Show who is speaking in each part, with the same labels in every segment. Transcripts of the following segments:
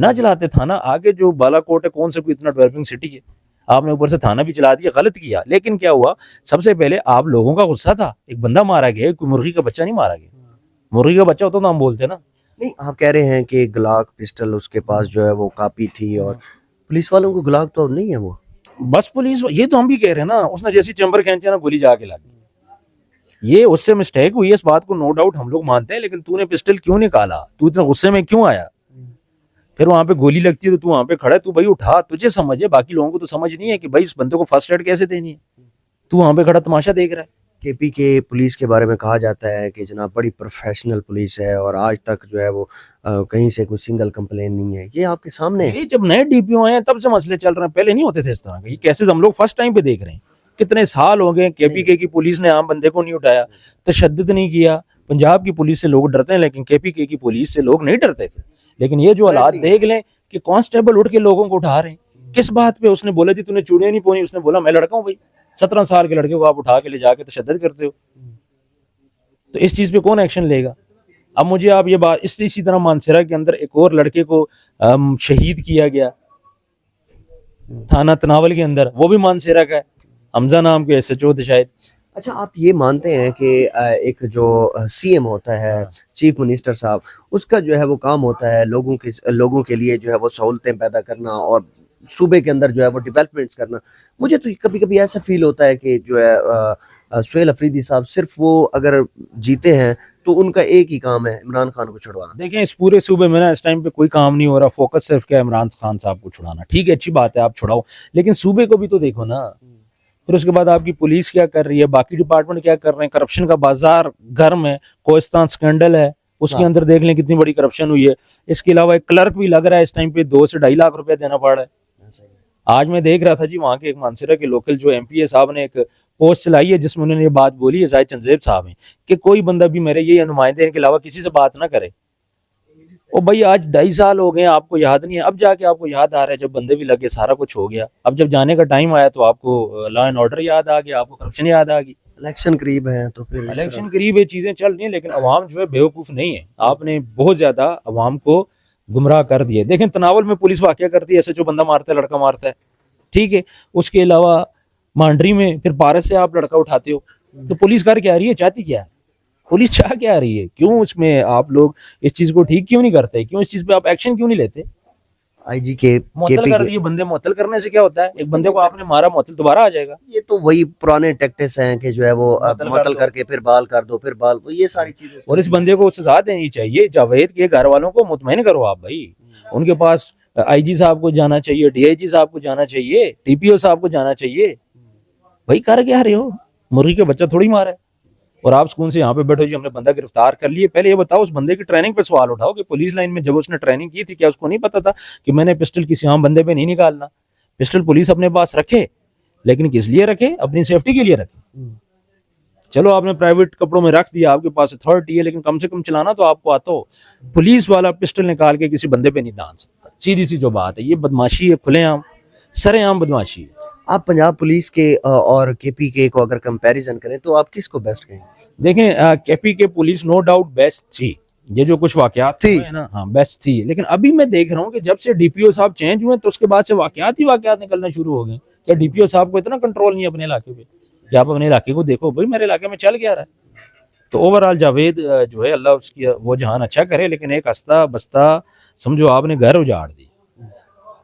Speaker 1: نہ چلاتے تھانہ آگے جو بالاکوٹ ہے کون سے کوئی اتنا ڈیولپنگ سٹی ہے, آپ نے اوپر سے تھانہ بھی چلا دیا, غلط کیا. لیکن کیا ہوا, سب سے پہلے آپ لوگوں کا غصہ تھا, ایک بندہ مارا گیا, کوئی مرغی کا بچہ نہیں مارا گیا. مرغی کا بچہ ہوتا تو ہم بولتے نا.
Speaker 2: نہیں, آپ کہہ رہے ہیں کہ گلاک پسٹل اس کے پاس جو ہے وہ کاپی تھی, اور پولیس والوں کو گلاک تو نہیں ہے وہ.
Speaker 1: بس پولیس, یہ تو ہم بھی کہہ رہے ہیں نا, اس نے جیسی چمبر کھینچا نا گولی جا کے لگی. یہ اس سے مسٹیک ہوئی ہے, اس بات کو نو ڈاؤٹ ہم لوگ مانتے ہیں, لیکن تو نے پسٹل کیوں نکالا, تو اتنے غصے میں کیوں آیا, پھر وہاں پہ گولی لگتی ہے تو وہاں پہ کھڑا ہے, تو بھائی اٹھا, تجھے سمجھ ہے, باقی لوگوں کو تو سمجھ نہیں ہے کہ بھائی اس بندے کو فرسٹ ایڈ کیسے دینی ہے, تو وہاں پہ کھڑا تماشا دیکھ رہا ہے.
Speaker 2: کے پی کے پولیس کے بارے میں کہا جاتا ہے کہ جناب بڑی پروفیشنل پولیس ہے, اور آج تک جو ہے وہ کہیں سے کوئی سنگل کمپلین نہیں ہے. یہ آپ کے سامنے ہے.
Speaker 1: یہ جب نئے ڈی پی او آئے ہیں تب سے مسئلے چل رہے ہیں, پہلے نہیں ہوتے تھے اس طرح کے. یہ کیسز ہم لوگ فرسٹ ٹائم پہ دیکھ رہے ہیں. کتنے سال ہو گئے کے پی کے کی پولیس نے عام بندے کو نہیں اٹھایا, تشدد نہیں کیا. پنجاب کی پولیس سے لوگ ڈرتے ہیں, لیکن کے پی کے کی پولیس سے لوگ نہیں ڈرتے تھے. لیکن یہ جو حالات دیکھ لیں کہ کانسٹیبل اٹھ کے لوگوں کو اٹھا رہے ہیں, کس بات پہ؟ اس نے بولا جی تو نے چوڑیاں نہیں پونی, اس نے بولا میں لڑکا ہوں. بھائی 17 سال کے لڑکے کو آپ اٹھا کے لے جا کے تشدد کرتے ہو, تو اس چیز پہ کون ایکشن لے گا؟ اب مجھے آپ یہ بات, اسی طرح مانسیرا کے اندر ایک اور لڑکے کو شہید کیا گیا تھانہ تناول کے اندر, وہ بھی مانسیرا کا ہے, حمزہ نام کے ایس ایچ او تھے شاید.
Speaker 2: اچھا, آپ یہ مانتے ہیں کہ ایک جو سی ایم ہوتا ہے, چیف منسٹر صاحب, اس کا جو ہے وہ کام ہوتا ہے لوگوں کے لیے جو ہے وہ سہولتیں پیدا کرنا اور صوبے کے اندر جو ہے وہ ڈیولپمنٹس کرنا. مجھے تو کبھی کبھی ایسا فیل ہوتا ہے کہ جو ہے سہیل افریدی صاحب صرف وہ اگر جیتے ہیں تو ان کا ایک ہی کام ہے عمران خان کو چھڑوانا.
Speaker 1: دیکھیں اس پورے صوبے میں نا اس ٹائم پہ کوئی کام نہیں ہو رہا, فوکس صرف کیا عمران خان صاحب کو چھڑانا. ٹھیک ہے, اچھی بات ہے, آپ چھڑاؤ, لیکن صوبے کو بھی تو دیکھو نا. پھر اس کے بعد آپ کی پولیس کیا کر رہی ہے, باقی ڈپارٹمنٹ کیا کر رہے ہیں. کرپشن کا بازار گرم ہے, کوہستان سکینڈل ہے, اس کے اندر دیکھ لیں کتنی بڑی کرپشن ہوئی ہے. اس کے علاوہ ایک کلرک بھی لگ رہا ہے اس ٹائم پہ 2 سے 2.5 لاکھ روپے دینا پڑ رہا ہے. آج میں دیکھ رہا تھا جی, وہاں کے ایک مانسیرا کے لوکل جو ایم پی اے صاحب نے ایک پوسٹ چلائی ہے جس میں انہوں نے یہ بات بولی ہے, زاہد چنزیب صاحب ہیں, کہ کوئی بندہ بھی میرے یہ نمائندے کے علاوہ کسی سے بات نہ کرے. او بھائی آج 2.5 سال ہو گئے, آپ کو یاد نہیں ہے, اب جا کے آپ کو یاد آ رہا ہے, جب بندے بھی لگے سارا کچھ ہو گیا, اب جب جانے کا ٹائم آیا تو آپ کو لا اینڈ آرڈر یاد آ گیا, آپ کو کرپشن یاد آ گئی.
Speaker 2: الیکشن قریب ہے تو پھر
Speaker 1: الیکشن قریب ہے, چیزیں چل رہی ہیں, لیکن عوام جو ہے بیوقوف نہیں ہے. آپ نے بہت زیادہ عوام کو گمراہ کر دیا. دیکھیں تناول میں پولیس واقعہ کرتی ہے, ایسے جو بندہ مارتا ہے لڑکا مارتا ہے, ٹھیک ہے. اس کے علاوہ مانڈری میں پھر پارس سے آپ لڑکا اٹھاتے ہو, تو پولیس کر کے آ رہی ہے, چاہتی کیا ہے پولیس, چاہ کیا آ رہی ہے؟ کیوں اس میں آپ لوگ اس چیز کو ٹھیک کیوں نہیں کرتے, کیوں اس چیز پہ آپ ایکشن کیوں نہیں لیتے؟
Speaker 2: آئی جی کے
Speaker 1: معطل کر دیے بندے. معطل کرنے سے کیا ہوتا ہے؟ ایک بندے کو آپ نے مارا, معطل دوبارہ آ جائے گا.
Speaker 2: یہ تو وہی پرانے ٹیکٹس ہیں کہ جو ہے وہ معطل کر کے پھر بال کر دو, پھر بال, یہ ساری چیزیں.
Speaker 1: اور اس بندے کو سزا دینی چاہیے. جاوید کے گھر والوں کو مطمئن کرو آپ بھائی, ان کے پاس آئی جی صاحب کو جانا چاہیے, ڈی آئی جی صاحب کو جانا چاہیے, ٹی پی او صاحب کو جانا چاہیے. بھائی کر کیا رہے ہو؟ مرغی کا بچہ تھوڑی مارا ہے, اور آپ سکون سے یہاں پہ بیٹھو جی ہم نے بندہ گرفتار کر لیے. پہلے یہ بتاؤ اس بندے کی ٹریننگ پہ سوال اٹھاؤ کہ پولیس لائن میں جب اس نے ٹریننگ کی تھی کیا اس کو نہیں پتا تھا کہ میں نے پسٹل کسی عام بندے پہ نہیں نکالنا؟ پسٹل پولیس اپنے پاس رکھے, لیکن کس لیے رکھے؟ اپنی سیفٹی کے لیے رکھے. چلو آپ نے پرائیویٹ کپڑوں میں رکھ دیا, آپ کے پاس اتھارٹی ہے, لیکن کم سے کم چلانا تو آپ کو آتا ہو. پولیس والا پسٹل نکال کے کسی بندے پہ نہیں دان سکتا. سیدھی سی جو بات ہے, یہ بدماشی ہے, کھلے عام سرے عام بدماشی ہے.
Speaker 2: آپ پنجاب پولیس کے اور کے پی کے کو اگر کمپیریزن کریں تو آپ کس کو بیسٹ کہیں؟
Speaker 1: دیکھیں کے پی کے پولیس نو ڈاؤٹ بیسٹ تھی, یہ جو کچھ واقعات ہوئے ہیں نا, ہاں بیسٹ تھی. لیکن ابھی میں دیکھ رہا ہوں کہ جب سے ڈی پی او صاحب چینج ہوئے تو اس کے بعد سے واقعات ہی واقعات نکلنا شروع ہو گئے. کیا ڈی پی او صاحب کو اتنا کنٹرول نہیں ہے اپنے علاقے پہ کہ آپ اپنے علاقے کو دیکھو بھائی میرے علاقے میں چل کیا رہا ہے؟ تو اوور آل جاوید جو ہے اللہ اس کی وہ جہان اچھا کرے, لیکن ایک ہستہ بستہ سمجھو آپ نے گھر اجاڑ دی.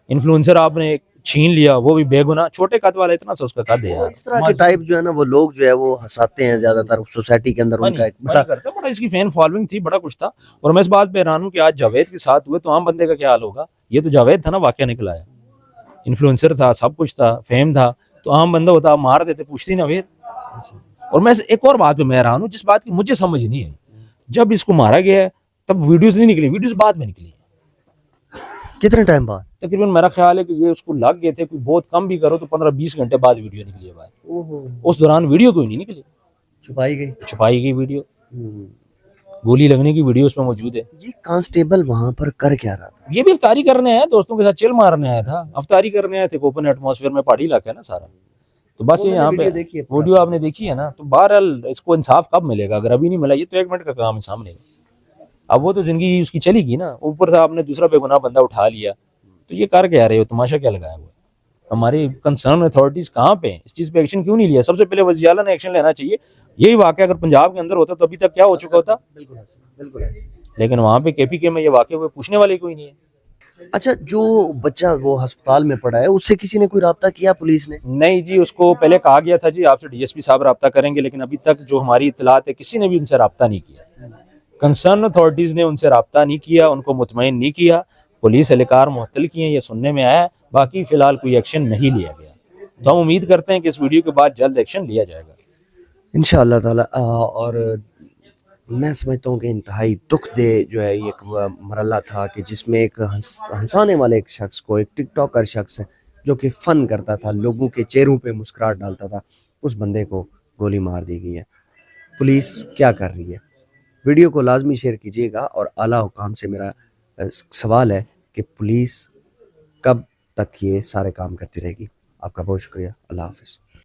Speaker 1: انفلوئنسر آپ نے چھین لیا, وہ بھی بے گناہ, چھوٹے قد والا اتنا سا اس کا قد ہے یار.
Speaker 2: اس طرح کے ٹائپ جو ہے نا وہ لوگ جو ہے وہ ہنساتے ہیں زیادہ تر سوسائٹی کے اندر, ان کا ایک
Speaker 1: بڑا اس کی فین فالوئنگ تھی, بڑا کچھ تھا. اور میں اس بات پہ حیران ہوں کہ آج جاوید کے ساتھ ہوئے تو عام بندے کا کیا حال ہوگا. یہ تو جاوید تھا نا واقعہ نکلا ہے, انفلوئنسر تھا, سب کچھ تھا, فیم تھا, تو عام بندہ ہوتا مار دیتے, پوچھتی نا پھر. اور میں ایک اور بات پہ میں حیران ہوں جس بات کی مجھے سمجھ نہیں ہے, جب اس کو مارا گیا ہے تب ویڈیوز نہیں نکلی, ویڈیوز بعد میں نکلی.
Speaker 2: کتنے ٹائم بعد؟
Speaker 1: تقریباً میرا خیال ہے کہ یہ اس کو لگ گئے تھے, کوئی بہت کم بھی کرو تو 15-20 گھنٹے بعد ویڈیو نکلی ہے بھائی. اس دوران ویڈیو کوئی نہیں نکلی, چھپائی گئی ویڈیو, گولی لگنے کی ویڈیو اس میں موجود ہے.
Speaker 2: یہ کانسٹیبل وہاں پر کر کیا رہا تھا؟
Speaker 1: یہ بھی افطاری کرنے آیا, دوستوں کے ساتھ چل مارنے آیا تھا, افطاری کرنے آئے تھے. اوپن ایٹماسفیئر میں پہاڑی علاقہ ہے نا سارا, تو بس یہ یہاں پہ ویڈیو آپ نے دیکھی ہے نا. تو بہرحال اس کو انصاف کب ملے گا؟ اگر ابھی نہیں ملا, یہ تو 1 منٹ کا کام ہے سامنے. اب وہ تو زندگی اس کی چلی گئی نا, اوپر سے آپ نے دوسرا بے گناہ بندہ اٹھا لیا, تو یہ کر کے آ رہے ہو, تماشا کیا لگایا ہوا ہے؟ ہماری کنسرن اتھارٹیز کہاں پہ ہیں؟ اس چیز پہ ایکشن کیوں نہیں لیا؟ سب سے پہلے وزیر اعلیٰ نے ایکشن لینا چاہیے. یہی واقعہ اگر پنجاب کے اندر ہوتا تو ابھی تک کیا ہو چکا ہوتا,
Speaker 2: بالکل.
Speaker 1: لیکن وہاں پہ KPK میں یہ واقعہ ہوئے, پوچھنے والے کوئی نہیں ہے.
Speaker 2: اچھا, جو بچہ وہ ہسپتال میں پڑا ہے اس سے کسی نے کوئی رابطہ کیا پولیس نے؟
Speaker 1: نہیں جی, اس کو پہلے کہا گیا تھا جی آپ سے DSP صاحب رابطہ کریں گے, لیکن ابھی تک جو ہماری اطلاعات ہے کسی نے بھی ان سے رابطہ نہیں کیا. کنسرن اتھارٹیز نے ان سے رابطہ نہیں کیا, ان کو مطمئن نہیں کیا, پولیس اہلکار معطل کیے ہیں, یہ سننے میں آیا ہے. باقی فی الحال کوئی ایکشن نہیں لیا گیا, تو ہم امید کرتے ہیں کہ اس ویڈیو کے بعد جلد ایکشن لیا جائے گا
Speaker 2: انشاءاللہ تعالی. اور میں سمجھتا ہوں کہ انتہائی دکھ دے جو ہے یہ ایک مرحلہ تھا کہ جس میں ایک ہنسانے والے ایک شخص کو, ایک ٹک ٹاکر شخص ہے جو کہ فن کرتا تھا, لوگوں کے چہروں پہ مسکراہٹ ڈالتا تھا, اس بندے کو گولی مار دی گئی ہے. پولیس کیا کر رہی ہے؟ ویڈیو کو لازمی شیئر کیجیے گا. اور اعلیٰ حکام سے میرا سوال ہے کہ پولیس کب تک یہ سارے کام کرتی رہے گی؟ آپ کا بہت شکریہ. اللہ حافظ.